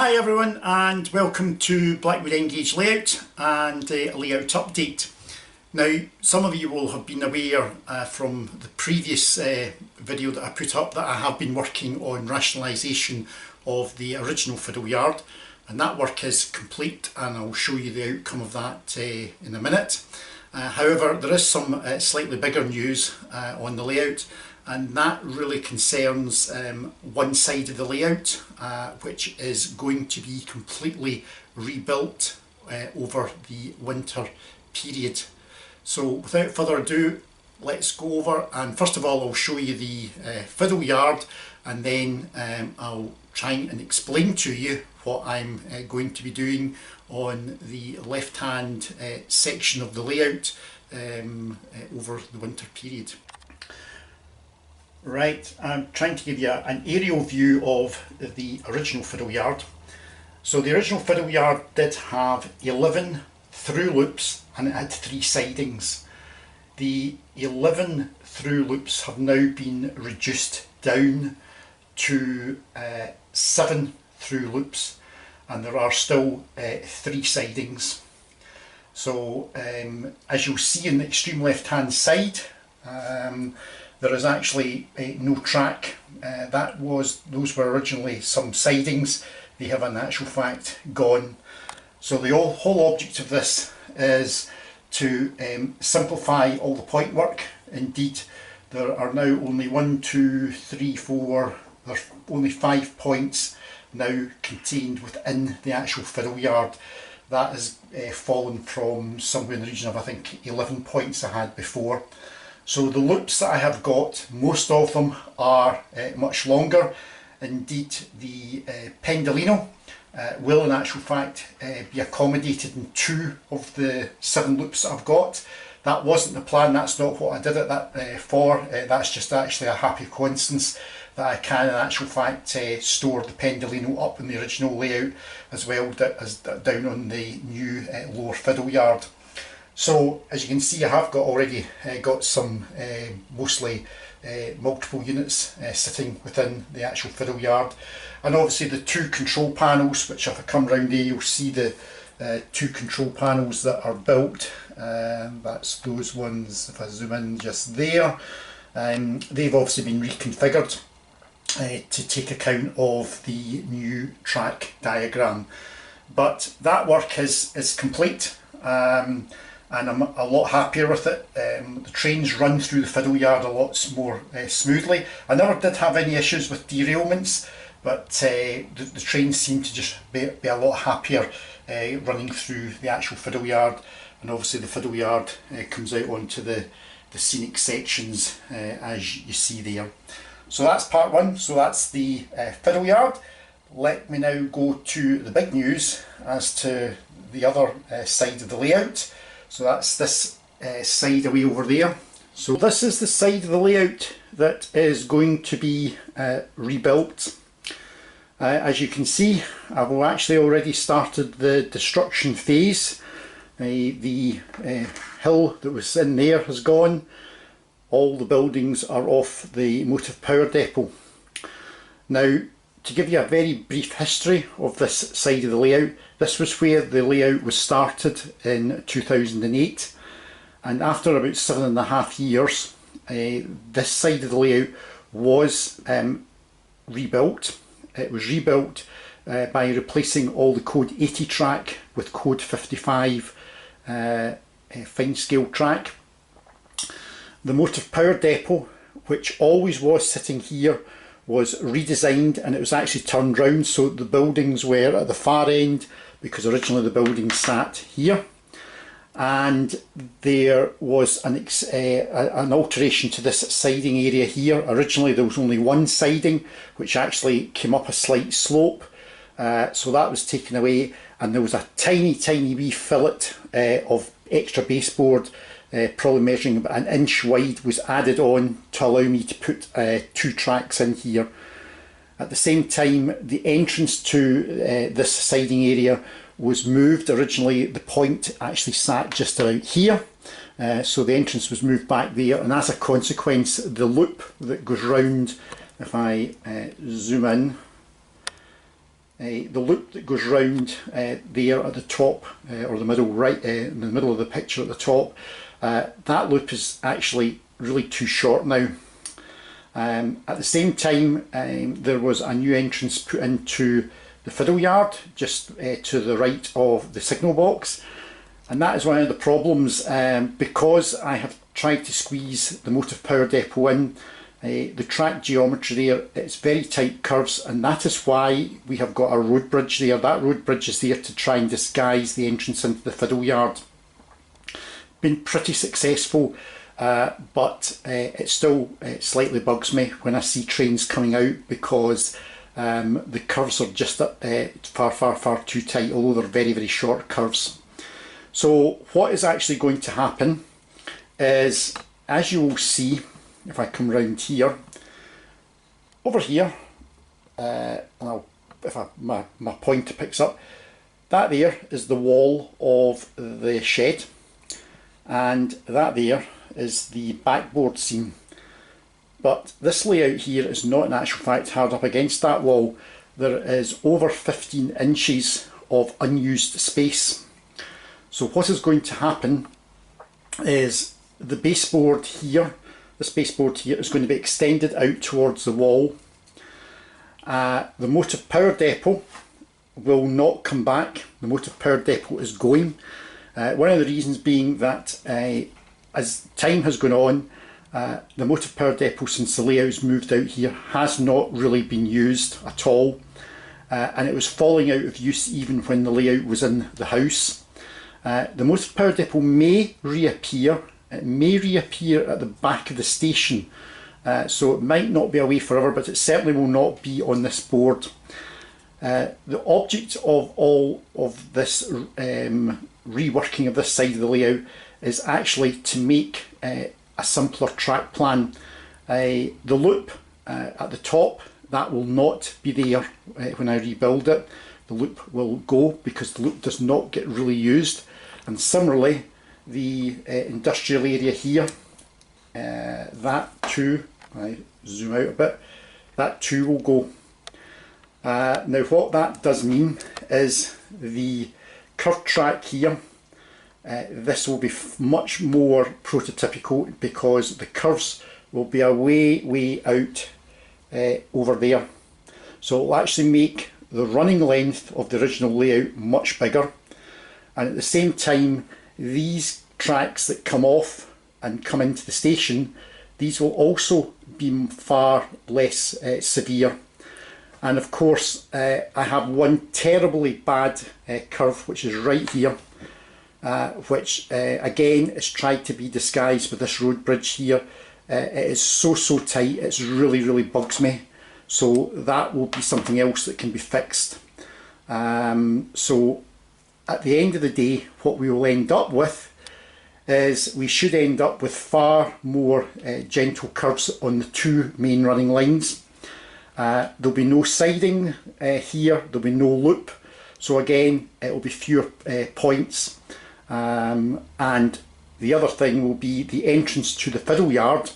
Hi everyone and welcome to Blackwood Engage Layout and a layout update. Now some of you will have been aware from the previous video that I put up that I have been working on rationalisation of the original fiddle yard, and that work is complete and I'll show you the outcome of that in a minute. However, there is some slightly bigger news on the layout, and that really concerns one side of the layout, which is going to be completely rebuilt over the winter period. So without further ado, let's go over, and first of all I'll show you the fiddle yard, and then I'll try and explain to you what I'm going to be doing on the left hand section of the layout over the winter period. Right, I'm trying to give you an aerial view of the original fiddle yard. So the original fiddle yard did have 11 through loops and it had 3 sidings. The 11 through loops have now been reduced down to 7 through loops, and there are still 3 sidings. So as you'll see in the extreme left hand side, there is actually no track. Those were originally some sidings. They have in actual fact gone. So the whole object of this is to simplify all the point work. Indeed, there are now only 1, 2, 3, 4, there's only 5 points now contained within the actual fiddle yard. That has fallen from somewhere in the region of, I think, 11 points I had before. So the loops that I have got, most of them are much longer. Indeed, the pendolino will in actual fact be accommodated in 2 of the 7 loops that I've got. That wasn't the plan, that's not what I did it for. That's just actually a happy coincidence that I can in actual fact store the pendolino up in the original layout as well as down on the new lower fiddle yard. So as you can see, I have already got some mostly multiple units sitting within the actual fiddle yard, and obviously the 2 control panels, which if I come round there you'll see the 2 control panels that are built. That's those ones, if I zoom in just there. They've obviously been reconfigured to take account of the new track diagram, but that work is complete. And I'm a lot happier with it. The trains run through the fiddle yard a lot more smoothly. I never did have any issues with derailments, but the trains seem to just be a lot happier running through the actual fiddle yard. And obviously the fiddle yard comes out onto the scenic sections as you see there. So that's part 1, so that's the fiddle yard. Let me now go to the big news as to the other side of the layout. So that's this side away over there. So this is the side of the layout that is going to be rebuilt. As you can see, I've actually already started the destruction phase. The hill that was in there has gone. All the buildings are off the motive power depot. Now, to give you a very brief history of this side of the layout, this was where the layout was started in 2008, and after about 7.5 years this side of the layout was rebuilt. It was rebuilt by replacing all the code 80 track with code 55 fine scale track. The motive power depot, which always was sitting here, was redesigned, and it was actually turned round so the buildings were at the far end, because originally the building sat here, and there was an alteration to this siding area here. Originally there was only 1 siding which actually came up a slight slope, so that was taken away, and there was a tiny wee fillet of extra baseboard, probably measuring about 1 inch wide, was added on to allow me to put 2 tracks in here. At the same time, the entrance to this siding area was moved. Originally the point actually sat just about here, so the entrance was moved back there, and as a consequence the loop that goes round, if I zoom in, the loop that goes round there at the top, or the middle right, in the middle of the picture at the top, that loop is actually really too short now. At the same time, there was a new entrance put into the fiddle yard just to the right of the signal box, and that is one of the problems, because I have tried to squeeze the motive power depot in. The track geometry there, it's very tight curves, and that is why we have got a road bridge there. That road bridge is there to try and disguise the entrance into the fiddle yard. Been pretty successful, but it still slightly bugs me when I see trains coming out, because the curves are just far too tight, although they're very short curves. So what is actually going to happen is, as you will see, if I come round here, over here, and my pointer picks up, that there is the wall of the shed, and that there is the backboard seam. But this layout here is not in actual fact hard up against that wall. There is over 15 inches of unused space. So what is going to happen is the baseboard here, this baseboard here, is going to be extended out towards the wall. The motive power depot will not come back. The motive power depot is going. One of the reasons being that as time has gone on, the motive power depot, since the layout's moved out here, has not really been used at all, and it was falling out of use even when the layout was in the house. The motive power depot may reappear. It may reappear at the back of the station, so it might not be away forever, but it certainly will not be on this board. The object of all of this reworking of this side of the layout is actually to make a simpler track plan. The loop at the top, that will not be there when I rebuild it. The loop will go because the loop does not get really used. And similarly, the industrial area here, that too, I zoom out a bit, that too will go. Now what that does mean is the curved track here, this will be much more prototypical, because the curves will be way out over there. So it'll actually make the running length of the original layout much bigger, and at the same time these tracks that come off and come into the station, these will also be far less severe. And of course I have one terribly bad curve, which is right here, which again is tried to be disguised with this road bridge here. It is so tight, it's really bugs me. So that will be something else that can be fixed. So at the end of the day, what we will end up with is we should end up with far more gentle curves on the two main running lines. There'll be no siding here, there'll be no loop, so again it will be fewer points. And the other thing will be the entrance to the fiddle yard.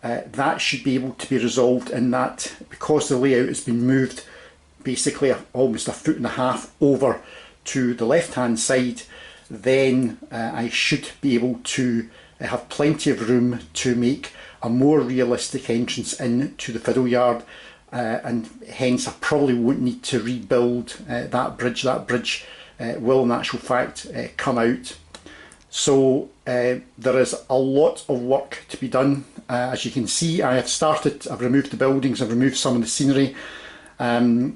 That should be able to be resolved in that, because the layout has been moved basically almost 1.5 feet over to the left hand side, then I should be able to have plenty of room to make a more realistic entrance into the fiddle yard, and hence I probably won't need to rebuild that bridge. That bridge will in actual fact come out. So there is a lot of work to be done. As you can see, I've removed the buildings, I've removed some of the scenery. The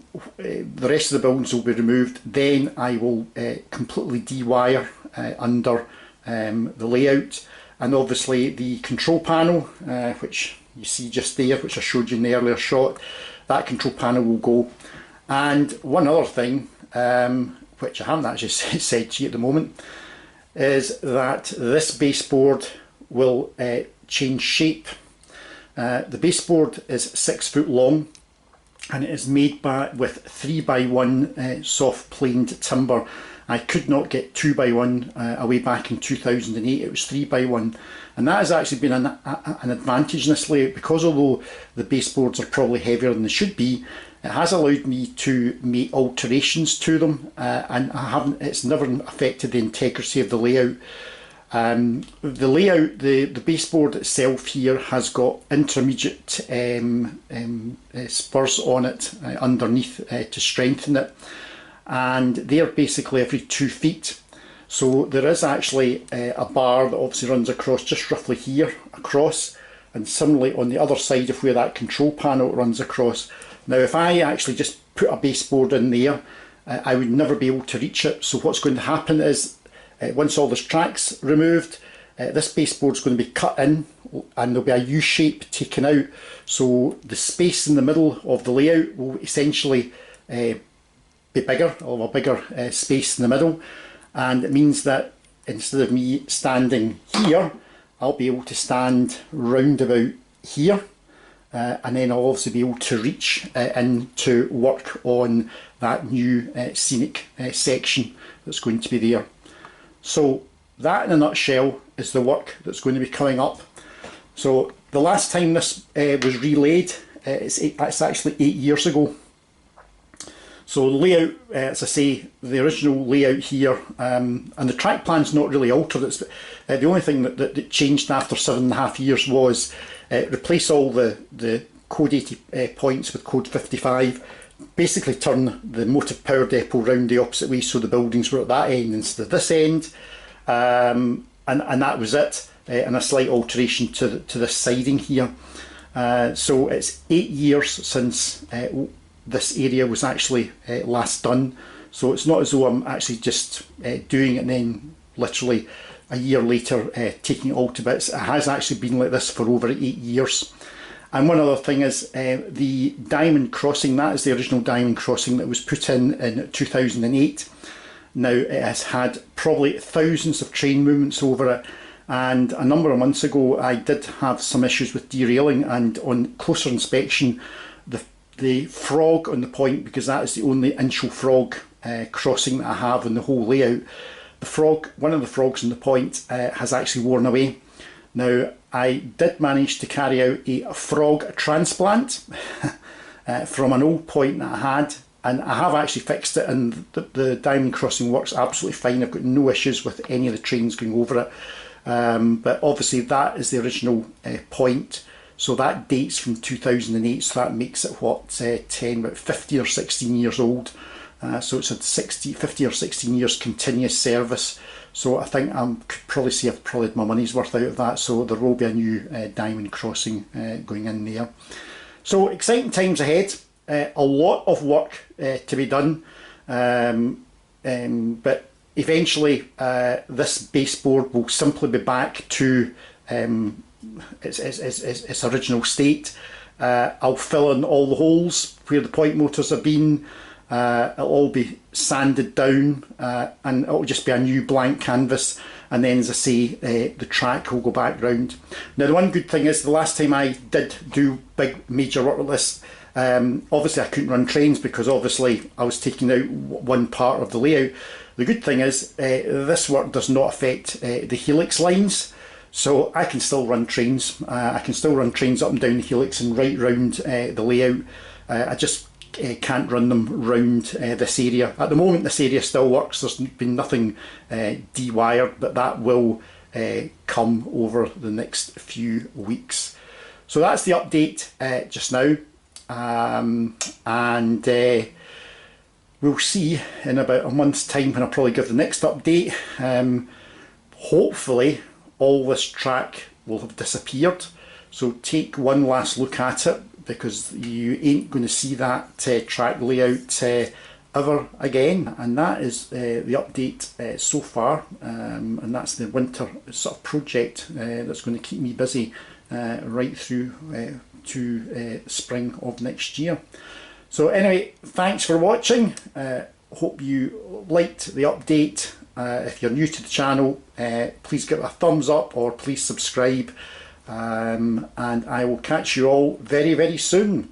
rest of the buildings will be removed. Then I will completely de-wire under the layout, and obviously the control panel, which you see just there, which I showed you in the earlier shot, that control panel will go. And one other thing, which I haven't actually said to you at the moment, is that this baseboard will change shape. The baseboard is 6 foot long, and it is made with 3x1 soft planed timber. I could not get 2x1 away back in 2008, it was 3x1, and that has actually been an advantage in this layout, because although the baseboards are probably heavier than they should be, It has allowed me to make alterations to them, and it's never affected the integrity of the layout. The baseboard itself here has got intermediate spurs on it underneath to strengthen it, and they're basically every 2 feet. So there is actually a bar that obviously runs across just roughly here across, and similarly on the other side of where that control panel runs across. Now if I actually just put a baseboard in there, I would never be able to reach it. So what's going to happen is once all this track's removed, this baseboard's going to be cut in and there'll be a U shape taken out. So the space in the middle of the layout will essentially be bigger, or a bigger space in the middle. And it means that instead of me standing here, I'll be able to stand round about here. And then I'll also be able to reach in to work on that new scenic section that's going to be there. So that in a nutshell is the work that's going to be coming up. So the last time this was relayed, it's actually 8 years ago. So the layout, as I say, the original layout here, and the track plan's not really altered. It's the only thing that changed after 7.5 years was replace all the code 80 points with code 55. Basically turn the motive power depot round the opposite way, so the buildings were at that end instead of this end, and that was it. And a slight alteration to this siding here. So it's 8 years since this area was actually last done. So it's not as though I'm actually just doing it and then literally a year later taking it all to bits. It has actually been like this for over 8 years. And one other thing is the diamond crossing, that is the original diamond crossing that was put in 2008. Now it has had probably thousands of train movements over it, and a number of months ago I did have some issues with derailing, and on closer inspection the frog on the point, because that is the only initial frog crossing that I have in the whole layout, the frog, one of the frogs on the point has actually worn away. Now I did manage to carry out a frog transplant from an old point that I had, and I have actually fixed it, and the diamond crossing works absolutely fine. I've got no issues with any of the trains going over it, but obviously that is the original point, so that dates from 2008, so that makes it what, about 15 or 16 years old. So it's had 50 or 16 years continuous service. So I think I could probably say I've probably had my money's worth out of that. So there will be a new diamond crossing going in there. So exciting times ahead. A lot of work to be done. But eventually this baseboard will simply be back to its original state. I'll fill in all the holes where the point motors have been. It'll all be sanded down, and it'll just be a new blank canvas, and then, as I say, the track will go back round. Now the one good thing is, the last time I did do big major work with this, obviously I couldn't run trains because obviously I was taking out one part of the layout. The good thing is this work does not affect the helix lines, so I can still run trains. I can still run trains up and down the helix and right round the layout. I just can't run them round this area. At the moment this area still works, there's been nothing dewired, but that will come over the next few weeks. So that's the update just now, and we'll see in about a month's time when I'll probably give the next update. Hopefully all this track will have disappeared, so take one last look at it, because you ain't going to see that track layout ever again. And that is the update so far, and that's the winter sort of project that's going to keep me busy right through to spring of next year. So anyway, thanks for watching. Hope you liked the update. If you're new to the channel, please give it a thumbs up or please subscribe. And I will catch you all very, very soon.